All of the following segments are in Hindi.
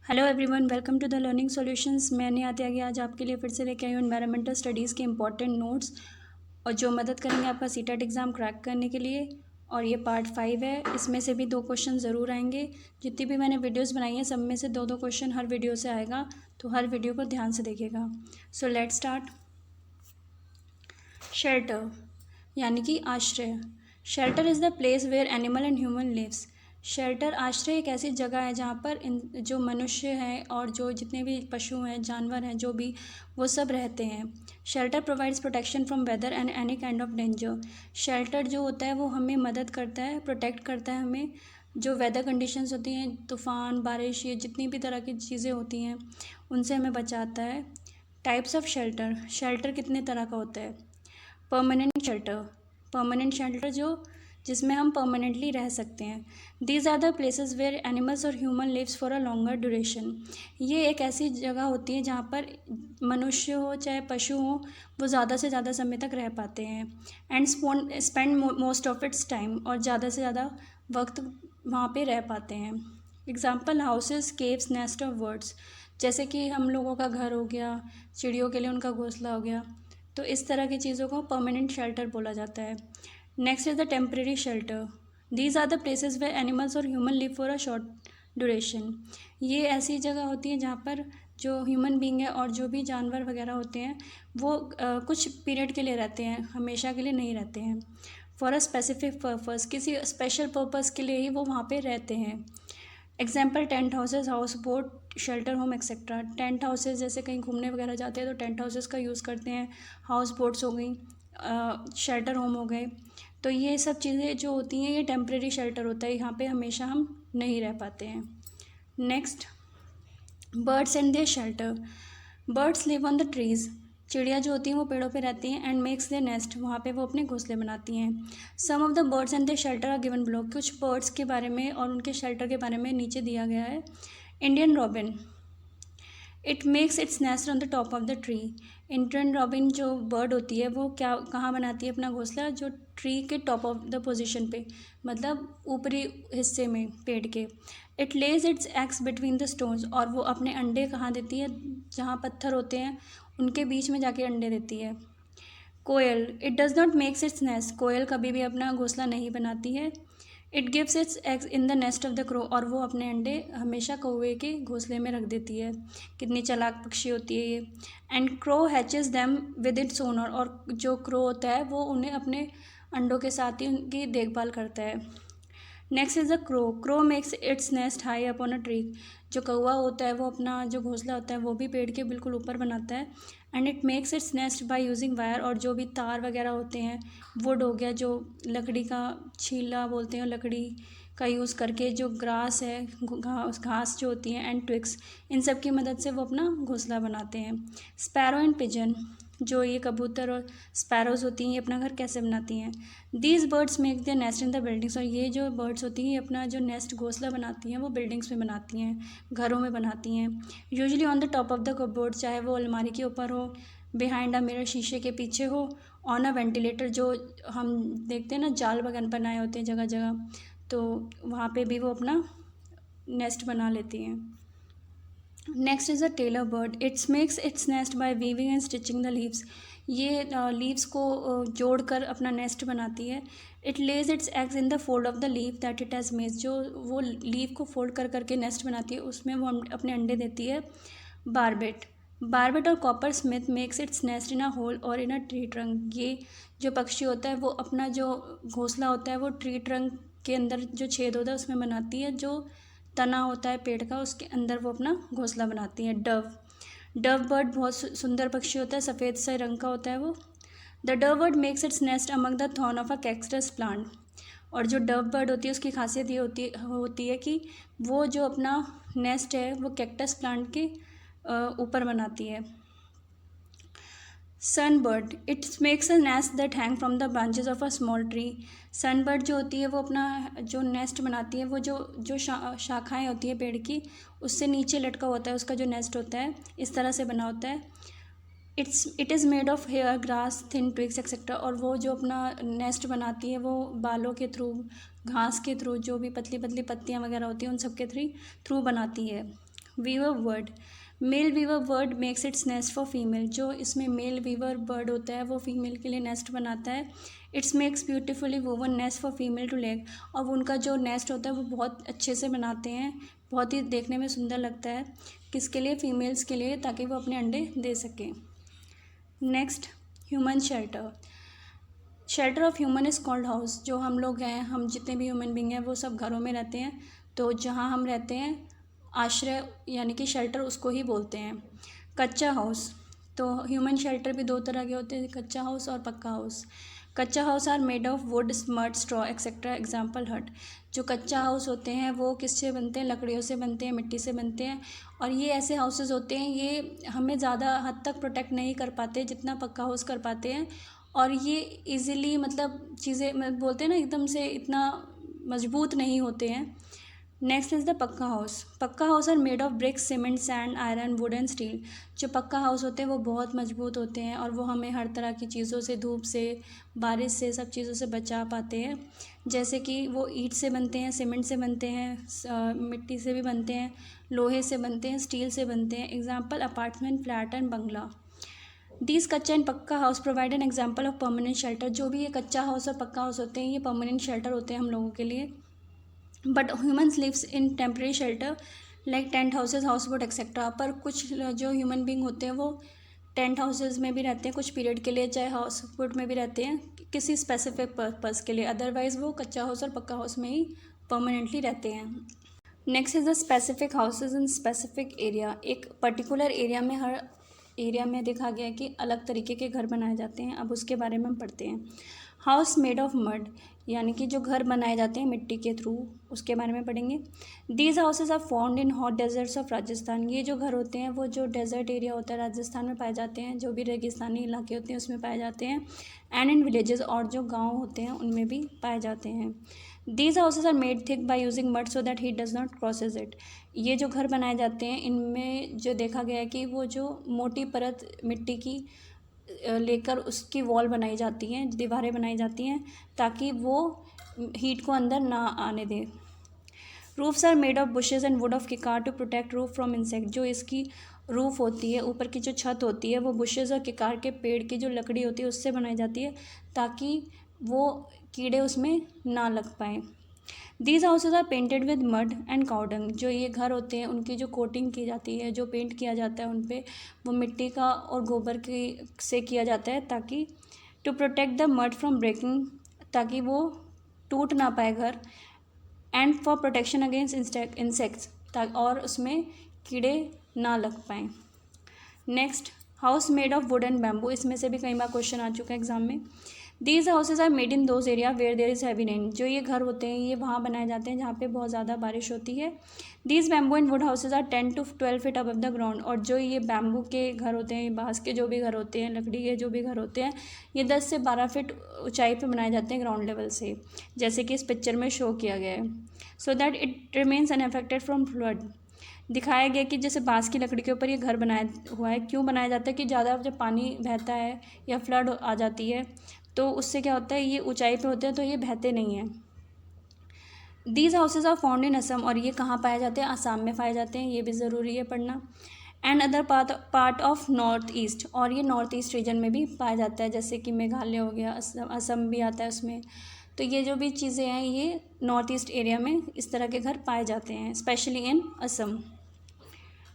Hello everyone, welcome to the learning solutions. मैंने आगे आज आपके लिए फिर से लेके आई हूँ एनवायरमेंटल स्टडीज़ के इंपॉर्टेंट नोट्स और जो मदद करेंगे आपका सीटेट एग्ज़ाम क्रैक करने के लिए। और ये पार्ट 5 है, इसमें से भी 2 क्वेश्चन ज़रूर आएंगे। जितनी भी मैंने वीडियोस बनाई हैं सब में से 2-2 क्वेश्चन हर वीडियो से आएगा, तो हर वीडियो को ध्यान से देखिएगा। So let's start. शेल्टर यानी कि आश्रय। Shelter is the place where animal and human lives. Shelter आश्रय एक ऐसी जगह है जहाँ पर जो मनुष्य हैं और जो जितने भी पशु हैं, जानवर हैं, जो भी, वो सब रहते हैं। Shelter provides protection from weather and any kind of danger. Shelter जो होता है वो हमें मदद करता है, प्रोटेक्ट करता है हमें। जो वेदर कंडीशंस होती हैं, तूफ़ान, बारिश, ये जितनी भी तरह की चीज़ें होती हैं उनसे हमें बचाता है। Types of shelter. शेल्टर कितने तरह का होता है? Permanent shelter. परमानेंट शेल्टर जिसमें हम परमानेंटली रह सकते हैं। These are the places where animals और human lives for a longer duration. ये एक ऐसी जगह होती है जहाँ पर मनुष्य हो चाहे पशु हो, वो ज़्यादा से ज़्यादा समय तक रह पाते हैं। And spend most of its time, और ज़्यादा से ज़्यादा वक्त वहाँ पे रह पाते हैं। Example houses, caves, nest of birds. जैसे कि हम लोगों का घर हो गया, चिड़ियों के लिए उनका घोंसला हो गया, तो इस तरह की चीज़ों को परमानेंट शेल्टर बोला जाता है। Next is the temporary shelter. These are the places where animals और human live for a short duration. ये ऐसी जगह होती है जहाँ पर जो ह्यूमन बींग है और जो भी जानवर वगैरह होते हैं वो कुछ पीरियड के लिए रहते हैं, हमेशा के लिए नहीं रहते हैं। फॉर अ स्पेसिफिक पर्पस, किसी स्पेशल पर्पस के लिए ही वो वहाँ पे रहते हैं। Example tent houses, house boat, shelter home etcetera. Tent houses जैसे कहीं घूमने वगैरह जाते हैं तो टेंट हाउसेज का यूज़ करते हैं। हाउस बोट्स हो गई, शेल्टर होम हो गए। तो ये सब चीज़ें जो होती हैं ये टेम्प्रेरी शेल्टर होता है, यहाँ पे हमेशा हम नहीं रह पाते हैं। Next, birds and their shelter. Birds live on the trees. चिड़िया जो होती हैं वो पेड़ों पे रहती हैं। एंड मेक्स देयर नेस्ट, वहाँ पे वो अपने घोंसले बनाती हैं। Some of the birds and their shelter are given below. कुछ बर्ड्स के बारे में और उनके शेल्टर के बारे में नीचे दिया गया है। Indian robin, it makes its nest on the top of the tree. Indian robin जो बर्ड होती है वो कहाँ बनाती है अपना घोंसला? जो ट्री के टॉप ऑफ द पोजीशन पे, मतलब ऊपरी हिस्से में पेड़ के। It lays its eggs between the stones, और वो अपने अंडे कहाँ देती है? जहाँ पत्थर होते हैं उनके बीच में जाके अंडे देती है। कोयल, it does not makes its nest. कोयल कभी भी अपना घोंसला नहीं बनाती है। It gives its eggs in the nest of the crow, और वो अपने अंडे हमेशा कौवे के घोंसले में रख देती है। कितनी चालाक पक्षी होती है ये। And crow hatches them with its owner, और जो क्रो होता है वो उन्हें अपने अंडों के साथ ही उनकी देखभाल करता है। Next is the crow. Crow makes its nest high upon a tree. जो कौवा होता है वो अपना जो घोंसला होता है वो भी पेड़ के बिल्कुल ऊपर बनाता है। And it makes its nest by using wire, और जो भी तार वगैरह होते हैं, वुड हो गया, जो लकड़ी का छीला बोलते हैं, लकड़ी का यूज़ करके, जो ग्रास है, घास जो होती है, एंड ट्विक्स, इन सब की मदद से वो अपना घोंसला बनाते हैं। स्पैरो एंड पिजन, जो ये कबूतर और स्पैरोज़ होती हैं, ये अपना घर कैसे बनाती हैं? These birds make their nest in the buildings. और ये जो बर्ड्स होती हैं ये अपना जो नेस्ट घोंसला बनाती हैं वो बिल्डिंग्स में बनाती हैं, घरों में बनाती हैं। Usually on the top of the cupboard, चाहे वो अलमारी के ऊपर हो, बिहाइंड अ मिरर, शीशे के पीछे हो, ऑन अ वेंटिलेटर, जो हम देखते हैं ना जाल बगन बनाए होते हैं जगह जगह, तो वहाँ पे भी वो अपना नेस्ट बना लेती हैं। Next is a tailor bird. Its makes its nest by weaving and stitching the leaves. ये लीव्स को जोड़कर अपना नेस्ट बनाती है। It lays its eggs in the fold of the leaf that it has made. जो वो लीव को फोल्ड कर करके नेस्ट बनाती है उसमें वो अपने अंडे देती है। बारबेट, बारबेट और coppersmith makes its nest in a hole और इन अ ट्री ट्रंक। ये जो पक्षी होता है वो अपना जो घोंसला होता है वो ट्री ट्रंक के अंदर जो छेद होता है उसमें बनाती है। जो तना होता है पेड़ का उसके अंदर वो अपना घोंसला बनाती है। डव, डव बर्ड बहुत सुंदर पक्षी होता है, सफ़ेद से रंग का होता है वो। The Dove bird makes its nest among the thorn of a cactus plant. और जो डव बर्ड होती है उसकी खासियत ये होती है कि वो जो अपना नेस्ट है वो कैक्टस प्लांट के ऊपर बनाती है। Sunbird, it makes a nest that hang from the branches of a small tree. Sunbird जो होती है वो अपना जो नेस्ट बनाती है वो जो शाखाएँ होती है पेड़ की उससे नीचे लटका होता है, उसका जो नेस्ट होता है इस तरह से बना होता है। It is made of hair, grass, thin twigs etcetera. और वो जो अपना नेस्ट बनाती है वो बालों के थ्रू, घास के थ्रू, जो भी पतली पतली पत्तियाँ वगैरह होती हैं उन सब के थ्रू बनाती है। Weaver bird, male weaver bird makes its nest for female, जो इसमें मेल वीवर बर्ड होता है वो फीमेल के लिए नेस्ट बनाता है। Its makes beautifully woven nest for female to leg, और उनका जो नेस्ट होता है वो बहुत अच्छे से बनाते हैं, बहुत ही देखने में सुंदर लगता है। किसके लिए? फीमेल्स के लिए, ताकि वो अपने अंडे दे सकें। Next, human shelter. Shelter of human is called house. जो हम लोग हैं, हम जितने भी ह्यूमन बींग हैं वो सब घरों में रहते हैं, तो जहाँ हम रहते हैं आश्रय यानी कि शेल्टर उसको ही बोलते हैं। कच्चा हाउस, तो ह्यूमन शेल्टर भी दो तरह के होते हैं, कच्चा हाउस और pucca house. Kutcha house are made of wood, mud, straw etcetera, example hut. जो कच्चा हाउस होते हैं वो किससे बनते हैं? लकड़ियों से बनते हैं, मिट्टी से बनते हैं, और ये ऐसे हाउसेज होते हैं, ये हमें ज़्यादा हद तक प्रोटेक्ट नहीं कर पाते जितना पक्का हाउस कर पाते हैं, और ये इजीली मतलब चीज़ें बोलते हैं ना एकदम से इतना मजबूत नहीं होते हैं। Next is the pucca house. Pucca house are made of bricks, cement, sand, iron, wood and steel. जो पक्का हाउस होते हैं वो बहुत मजबूत होते हैं और वो हमें हर तरह की चीज़ों से, धूप से, बारिश से, सब चीज़ों से बचा पाते हैं। जैसे कि वो ईंट से बनते हैं, सीमेंट से बनते हैं, मिट्टी से भी बनते हैं, लोहे से बनते हैं, स्टील से बनते हैं। Example apartment, flat and Bangla. These कच्चा एंड पक्का house provide an example of permanent shelter. जो भी ये कच्चा हाउस और पक्का हाउस होते हैं ये परमानेंट शेल्टर होते हैं हम लोगों के लिए। But humans lives in temporary shelter like tent houses, houseboat etcetera. पर कुछ जो ह्यूमन बींग होते हैं वो टेंट हाउसेज में भी रहते हैं कुछ पीरियड के लिए, चाहे हाउस बोट में भी रहते हैं किसी स्पेसिफिक पर्पज़ के लिए। अदरवाइज़ वो कच्चा हाउस और पक्का हाउस में ही परमानेंटली रहते हैं। Next is the specific houses in specific area. एक पर्टिकुलर एरिया में, हर एरिया में देखा गया कि अलग तरीके के घर बनाए जाते हैं। अब उसके बारे में हम पढ़ते हैं। हाउस मेड ऑफ मड, यानी कि जो घर बनाए जाते हैं मिट्टी के थ्रू, उसके बारे में पढ़ेंगे। These houses are found in hot deserts of Rajasthan. ये जो घर होते हैं वो जो डेजर्ट एरिया होता है राजस्थान में पाए जाते हैं, जो भी रेगिस्तानी इलाके होते हैं उसमें पाए जाते हैं। एंड इन विलेजेस, और जो गाँव होते हैं उनमें भी पाए जाते हैं। These houses are made thick by using mud so that heat does not crosses it. ये जो घर बनाए जाते हैं इनमें जो देखा गया है कि वो जो मोटी परत मिट्टी की लेकर उसकी वॉल बनाई जाती हैं, दीवारें बनाई जाती हैं, ताकि वो हीट को अंदर ना आने दे। Roofs are made of bushes and wood of किकार to protect roof from insect. जो इसकी रूफ होती है, ऊपर की जो छत होती है, वो बुशेज और किकार के पेड़ की जो लकड़ी होती है उससे बनाई जाती है, ताकि वो कीड़े उसमें ना लग पाएँ। These houses are painted with mud and cow dung. जो ये घर होते हैं उनकी जो कोटिंग की जाती है, जो पेंट किया जाता है उन पर, वो मिट्टी का और गोबर की से किया जाता है, ताकि to protect the mud from breaking, ताकि वो टूट ना पाए घर। And for protection against insects, और उसमें कीड़े ना लग पाएँ। Next, house made of wood and bamboo. इसमें से भी कई बार क्वेश्चन आ चुका है एग्जाम में। These houses are made in those area where there is heavy rain. जो ये घर होते हैं ये वहाँ बनाए जाते हैं जहाँ पे बहुत ज़्यादा बारिश होती है। These bamboo and wood houses are 10 to 12 feet above the ground. और जो ये बैम्बू के घर होते हैं, बाँस के जो भी घर होते हैं, लकड़ी के जो भी घर होते हैं, ये 10 से 12 फीट ऊंचाई पे बनाए जाते हैं ग्राउंड लेवल से, जैसे कि इस पिक्चर में शो किया गया है। So that it remains unaffected from flood. दिखाया गया कि जैसे बाँस की लकड़ी के ऊपर ये घर बनाया हुआ है। क्यों बनाया जाता है? कि ज़्यादा जब पानी बहता है या फ्लड आ जाती है तो उससे क्या होता है, ये ऊंचाई पे होते हैं तो ये बहते नहीं हैं। These houses are found in Assam. और ये कहाँ पाए जाते हैं? आसाम में पाए जाते हैं, ये भी ज़रूरी है पढ़ना। And other part of north east. और ये नॉर्थ ईस्ट रीजन में भी पाया जाता है, जैसे कि मेघालय हो गया, असम भी आता है उसमें। तो ये जो भी चीज़ें हैं ये नॉर्थ ईस्ट एरिया में इस तरह के घर पाए जाते हैं, specially in Assam.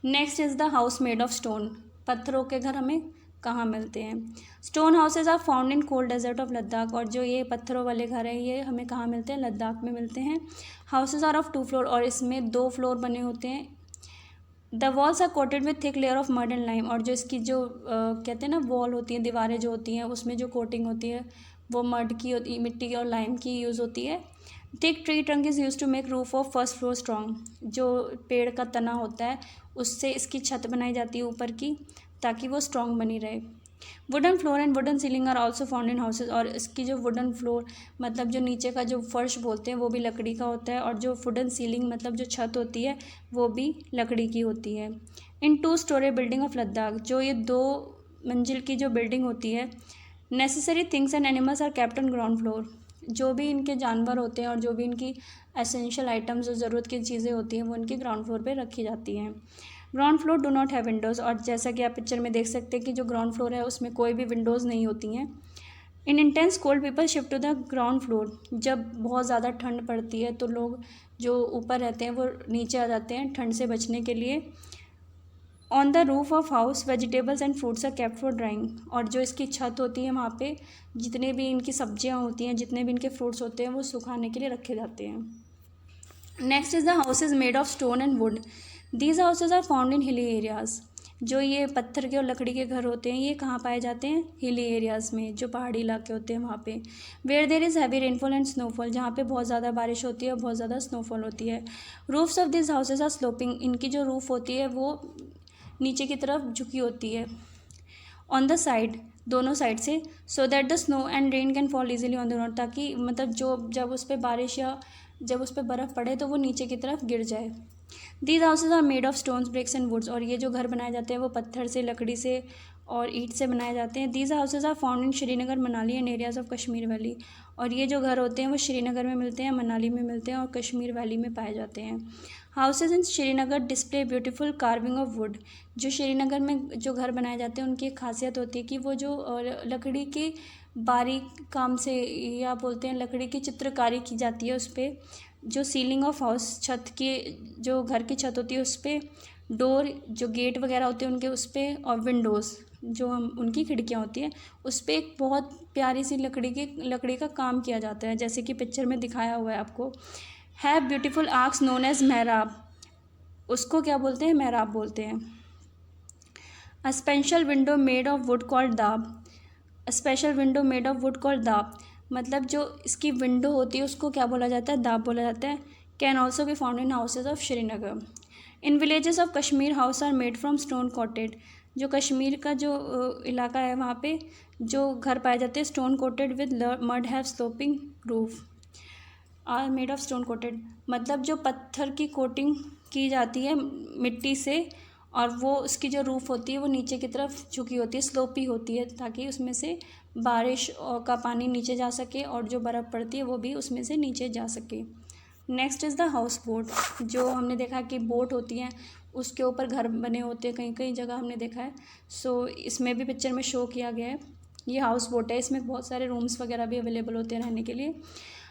Next is the house made of stone. पत्थरों के घर हमें कहाँ मिलते हैं? Stone houses are found in cold desert of Ladakh. और जो ये पत्थरों वाले घर हैं ये हमें कहाँ मिलते हैं? लद्दाख में मिलते हैं। Houses are of 2 floor. और इसमें 2 फ्लोर बने होते हैं। The walls are coated with thick layer of mud and lime. और जो इसकी जो कहते हैं ना वॉल होती है, दीवारें जो होती हैं, उसमें जो कोटिंग होती है वो मड की होती है, मिट्टी की और लाइम की यूज़ होती है। Thick tree trunk is use to make roof of first floor strong. जो पेड़ का तना होता है उससे इसकी छत बनाई जाती है ऊपर की, ताकि वो स्ट्रॉन्ग बनी रहे। Wooden floor and wooden ceiling are also found in houses. और इसकी जो वुडन फ्लोर मतलब जो नीचे का जो फर्श बोलते हैं वो भी लकड़ी का होता है, और जो वुडन सीलिंग मतलब जो छत होती है वो भी लकड़ी की होती है। In 2 storey building of Ladakh. जो ये 2 मंजिल की जो बिल्डिंग होती है, necessary things and animals are kept on ground floor. जो भी इनके जानवर होते हैं और जो भी इनकी एसेंशियल आइटम्स जो ज़रूरत की चीज़ें होती हैं वो इनके ग्राउंड फ्लोर पे रखी जाती हैं। Ground floor do not have Windows, और जैसा कि आप पिक्चर में देख सकते हैं कि जो ग्राउंड फ्लोर है उसमें कोई भी विंडोज़ नहीं होती हैं। In intense cold people shift to the ground floor, जब बहुत ज़्यादा ठंड पड़ती है तो लोग जो ऊपर रहते हैं वो नीचे आ जाते हैं ठंड से बचने के लिए। On the roof of house vegetables and fruits are kept for drying, और जो इसकी छत होती है वहाँ पे जितने भी इनकी सब्जियाँ होती हैं, जितने भी इनके फ्रूट्स होते हैं वो सुखाने के लिए रखे जाते हैं। Next is the house is made of stone and wood. These houses are found in hilly areas. जो ये पत्थर के और लकड़ी के घर होते हैं ये कहाँ पाए जाते हैं? हिली एरियाज़ में, जो पहाड़ी इलाके होते हैं वहाँ पे। Where there is heavy rainfall and snowfall, जहाँ पे बहुत ज़्यादा बारिश होती है और बहुत ज़्यादा स्नोफॉल होती है। Roofs of this houses are sloping, इनकी जो रूफ होती है वो नीचे की तरफ झुकी होती है। ऑन द साइड, दोनों साइड से, so that the snow and rain can fall easily on the ground, ताकि मतलब जो जब उस पर बारिश या जब उस पर बर्फ़ पड़े तो वो नीचे की तरफ गिर जाए। These houses are made of stones, bricks and woods, और ये जो घर बनाए जाते हैं वो पत्थर से, लकड़ी से और ईंट से बनाए जाते हैं। These houses are found in Srinagar, Manali and areas of Kashmir valley, और ये जो घर होते हैं वो श्रीनगर में मिलते हैं, मनाली में मिलते हैं और कश्मीर वैली में पाए जाते हैं। Houses in Srinagar display beautiful carving of would, जो श्रीनगर में जो घर बनाए जाते हैं उनकी एक खासियत होती है कि वो जो लकड़ी के बारीक काम से, या बोलते हैं लकड़ी की चित्रकारी की जाती है उस पर। जो सीलिंग ऑफ हाउस, छत के जो घर की छत होती है उस पर, डोर जो गेट वगैरह होते हैं उनके उस पर, और विंडोज़ जो हम उनकी खिड़कियाँ होती हैं उस पर एक बहुत प्यारी सी लकड़ी का काम किया जाता है, जैसे कि पिक्चर में दिखाया हुआ है आपको। Have beautiful arches known as मेहराब, उसको क्या बोलते हैं? मेहराब बोलते हैं। A special window made of wood called दाब, a special window made of wood called दाब, मतलब जो इसकी विंडो होती है उसको क्या बोला जाता है? दाब बोला जाता है। Can also be found in houses of Srinagar. In villages of Kashmir house are made from stone coated, जो कश्मीर का जो इलाका है वहाँ पे जो घर पाए जाते हैं stone coated with mud have sloping roof are made of stone coated, मतलब जो पत्थर की कोटिंग की जाती है मिट्टी से, और वो उसकी जो रूफ़ होती है वो नीचे की तरफ झुकी होती है, स्लोपी होती है, ताकि उसमें से बारिश का पानी नीचे जा सके और जो बर्फ़ पड़ती है वो भी उसमें से नीचे जा सके। Next is the house boat, जो हमने देखा कि बोट होती हैं उसके ऊपर घर बने होते हैं, कहीं कहीं जगह हमने देखा है। सो इसमें भी पिक्चर में शो किया गया है। ये हाउस बोट है, इसमें बहुत सारे रूम्स वगैरह भी अवेलेबल होते हैं रहने के लिए।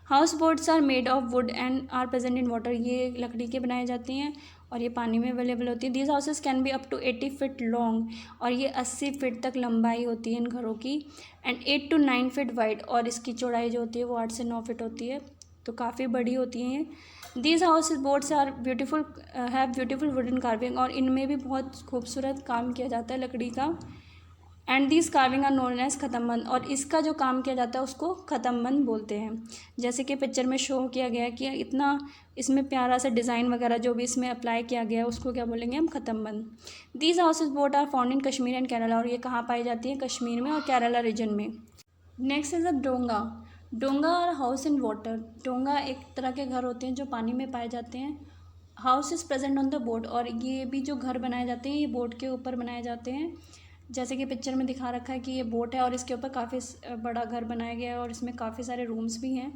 Houseboats are made of wood and are present in water, ये लकड़ी के बनाई जाती हैं और ये पानी में अवेलेबल होती है। These houses can be up to 80 feet long, और ये 80 फीट तक लंबाई होती है इन घरों की, एंड 8 to 9 फीट वाइड, और इसकी चौड़ाई जो होती है वो 8 से 9 फीट होती है, तो काफ़ी बड़ी होती हैं ये। These houseboats are beautiful, have beautiful wooden carving, और इनमें भी बहुत खूबसूरत काम किया जाता है लकड़ी का। And this carving are known as खतमबंद, और इसका जो काम किया जाता है उसको खतमबंद बोलते हैं। जैसे कि पिक्चर में शो किया गया है कि इतना इसमें प्यारा सा डिज़ाइन वगैरह जो भी इसमें अप्लाई किया गया है उसको क्या बोलेंगे हम? खतमबंद। These houses boat are found in Kashmir and Kerala, और ये कहाँ पाई जाती है? कश्मीर में और केरला रीजन में। नेक्स्ट इज अ डोंगा। डोंगा और हाउस इन वाटर, डोंगा एक तरह के घर होते हैं जो पानी में पाए जाते हैं। House is present on the boat, और ये भी जो घर बनाए जाते हैं ये बोट के ऊपर बनाए जाते हैं। जैसे कि पिक्चर में दिखा रखा है कि ये बोट है और इसके ऊपर काफ़ी बड़ा घर बनाया गया है और इसमें काफ़ी सारे रूम्स भी हैं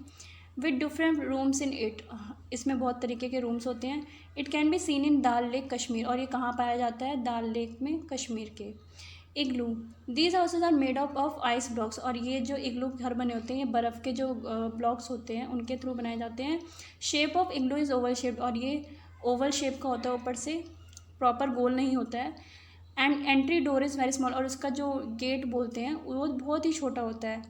with different rooms in it, इसमें बहुत तरीके के रूम्स होते हैं। It can be seen in dal lake Kashmir, और ये कहाँ पाया जाता है? दाल लेक में, कश्मीर के। Igloo, these houses are made of ice blocks, और ये जो इग्लू घर बने होते हैं ये बर्फ़ के जो ब्लॉक्स होते हैं उनके थ्रू बनाए जाते हैं। Shape of igloo is Oval shaped, और ये ओवल शेप का होता है, ऊपर से प्रॉपर गोल नहीं होता है। And entry door is very small, और उसका जो गेट बोलते हैं वो बहुत ही छोटा होता है।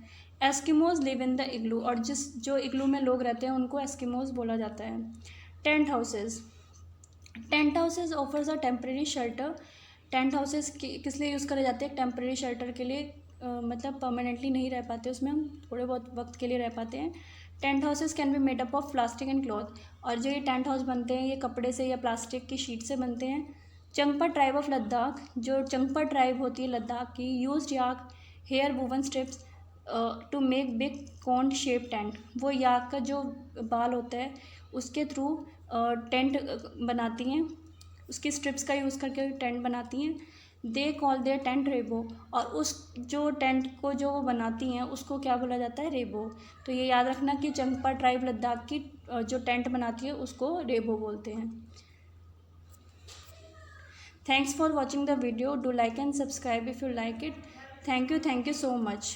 एस्किमोज लिव इन द इग्लू, और जो इग्लू में लोग रहते हैं उनको एस्किमोज बोला जाता है। Tent houses, tent houses offers a temporary shelter, tent houses किस लिए यूज़ करे जाते हैं? टेम्प्रेरी शेल्टर के लिए, मतलब परमानेंटली नहीं रह पाते उसमें, हम थोड़े बहुत वक्त के लिए रह पाते हैं। Tent houses can be made up of plastic and cloth, और जो ये टेंट हाउस बनते हैं ये कपड़े से या प्लास्टिक की शीट से बनते हैं। चंगपा ट्राइब ऑफ लद्दाख, जो चंगपा ट्राइब होती है लद्दाख की, use yak hair woven strips to make big cone shape tent, वो याक का जो बाल होता है उसके थ्रू टेंट बनाती हैं, उसकी स्ट्रिप्स का यूज़ करके टेंट बनाती हैं। दे कॉल देयर टेंट रेबो, और उस जो टेंट को जो वो बनाती हैं उसको क्या बोला जाता है, रेबो। तो ये याद रखना कि चंगपा ट्राइब लद्दाख की जो टेंट बनाती है उसको रेबो बोलते हैं। Thanks for watching the video, do like and subscribe if you like it. Thank you so much.